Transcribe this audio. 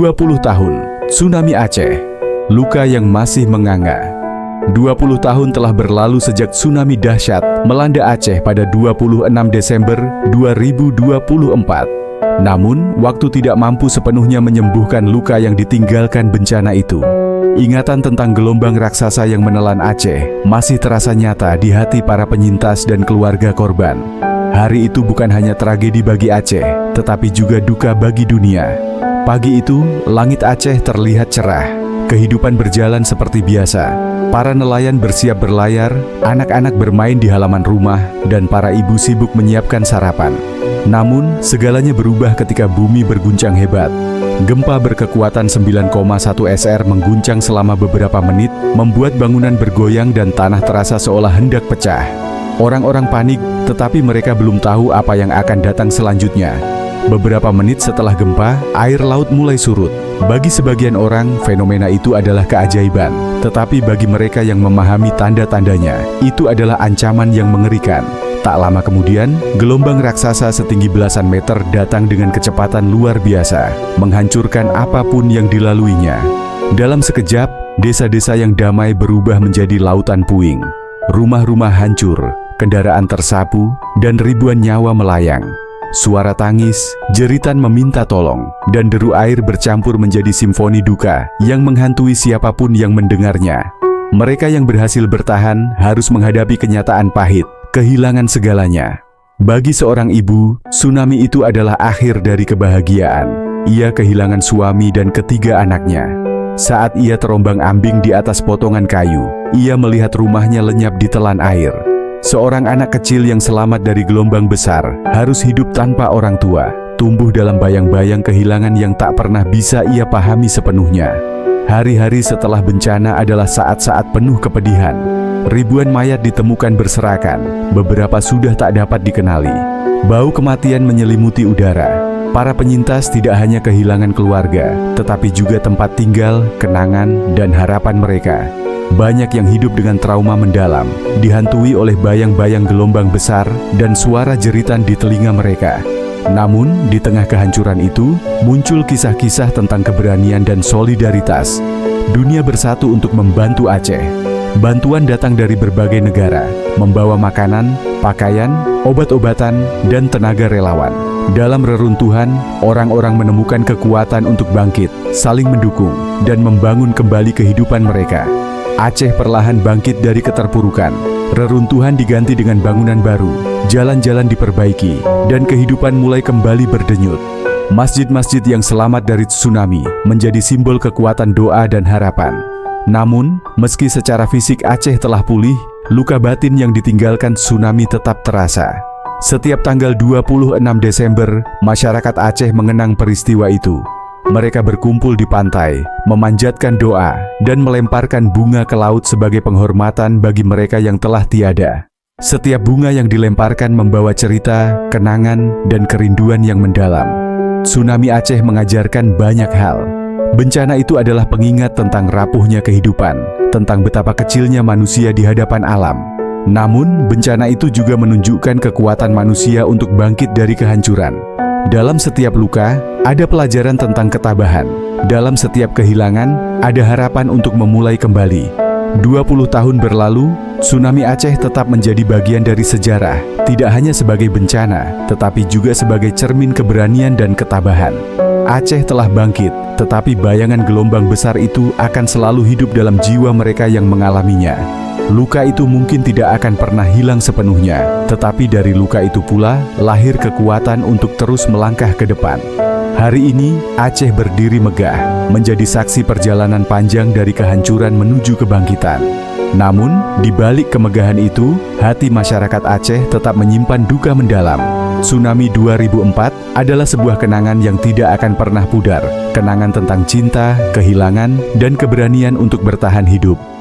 20 tahun, Tsunami Aceh, luka yang masih menganga. 20 tahun telah berlalu sejak tsunami dahsyat melanda Aceh pada 26 Desember 2024. Namun, waktu tidak mampu sepenuhnya menyembuhkan luka yang ditinggalkan bencana itu. Ingatan tentang gelombang raksasa yang menelan Aceh masih terasa nyata di hati para penyintas dan keluarga korban. Hari itu bukan hanya tragedi bagi Aceh, tetapi juga duka bagi dunia. Pagi itu, langit Aceh terlihat cerah. Kehidupan berjalan seperti biasa. Para nelayan bersiap berlayar, anak-anak bermain di halaman rumah, dan para ibu sibuk menyiapkan sarapan. Namun, segalanya berubah ketika bumi berguncang hebat. Gempa berkekuatan 9,1 SR mengguncang selama beberapa menit, membuat bangunan bergoyang dan tanah terasa seolah hendak pecah. Orang-orang panik, tetapi mereka belum tahu apa yang akan datang selanjutnya. Beberapa menit setelah gempa, air laut mulai surut. Bagi sebagian orang, fenomena itu adalah keajaiban. Tetapi bagi mereka yang memahami tanda-tandanya, itu adalah ancaman yang mengerikan. Tak lama kemudian, gelombang raksasa setinggi belasan meter datang dengan kecepatan luar biasa, menghancurkan apapun yang dilaluinya. Dalam sekejap, desa-desa yang damai berubah menjadi lautan puing. Rumah-rumah hancur, kendaraan tersapu, dan ribuan nyawa melayang. Suara tangis, jeritan meminta tolong, dan deru air bercampur menjadi simfoni duka yang menghantui siapapun yang mendengarnya. Mereka yang berhasil bertahan harus menghadapi kenyataan pahit, kehilangan segalanya. Bagi seorang ibu, tsunami itu adalah akhir dari kebahagiaan. Ia kehilangan suami dan ketiga anaknya. Saat ia terombang-ambing di atas potongan kayu, ia melihat rumahnya lenyap ditelan air. Seorang anak kecil yang selamat dari gelombang besar harus hidup tanpa orang tua, tumbuh dalam bayang-bayang kehilangan yang tak pernah bisa ia pahami sepenuhnya. Hari-hari setelah bencana adalah saat-saat penuh kepedihan. Ribuan mayat ditemukan berserakan, beberapa sudah tak dapat dikenali. Bau kematian menyelimuti udara. Para penyintas tidak hanya kehilangan keluarga, tetapi juga tempat tinggal, kenangan, dan harapan mereka. Banyak yang hidup dengan trauma mendalam, dihantui oleh bayang-bayang gelombang besar dan suara jeritan di telinga mereka. Namun, di tengah kehancuran itu, muncul kisah-kisah tentang keberanian dan solidaritas. Dunia bersatu untuk membantu Aceh. Bantuan datang dari berbagai negara, membawa makanan, pakaian, obat-obatan, dan tenaga relawan. Dalam reruntuhan, orang-orang menemukan kekuatan untuk bangkit, saling mendukung, dan membangun kembali kehidupan mereka. Aceh perlahan bangkit dari keterpurukan. Reruntuhan diganti dengan bangunan baru, jalan-jalan diperbaiki, dan kehidupan mulai kembali berdenyut. Masjid-masjid yang selamat dari tsunami menjadi simbol kekuatan doa dan harapan. Namun, meski secara fisik Aceh telah pulih, luka batin yang ditinggalkan tsunami tetap terasa. Setiap tanggal 26 Desember, masyarakat Aceh mengenang peristiwa itu. Mereka berkumpul di pantai, memanjatkan doa, dan melemparkan bunga ke laut sebagai penghormatan bagi mereka yang telah tiada. Setiap bunga yang dilemparkan membawa cerita, kenangan, dan kerinduan yang mendalam. Tsunami Aceh mengajarkan banyak hal. Bencana itu adalah pengingat tentang rapuhnya kehidupan, tentang betapa kecilnya manusia di hadapan alam. Namun, bencana itu juga menunjukkan kekuatan manusia untuk bangkit dari kehancuran. Dalam setiap luka, ada pelajaran tentang ketabahan. Dalam setiap kehilangan, ada harapan untuk memulai kembali. 20 tahun berlalu, tsunami Aceh tetap menjadi bagian dari sejarah, tidak hanya sebagai bencana, tetapi juga sebagai cermin keberanian dan ketabahan. Aceh telah bangkit, tetapi bayangan gelombang besar itu akan selalu hidup dalam jiwa mereka yang mengalaminya. Luka itu mungkin tidak akan pernah hilang sepenuhnya, tetapi dari luka itu pula lahir kekuatan untuk terus melangkah ke depan. Hari ini, Aceh berdiri megah, menjadi saksi perjalanan panjang dari kehancuran menuju kebangkitan. Namun, di balik kemegahan itu, hati masyarakat Aceh tetap menyimpan duka mendalam. Tsunami 2004 adalah sebuah kenangan yang tidak akan pernah pudar, kenangan tentang cinta, kehilangan, dan keberanian untuk bertahan hidup.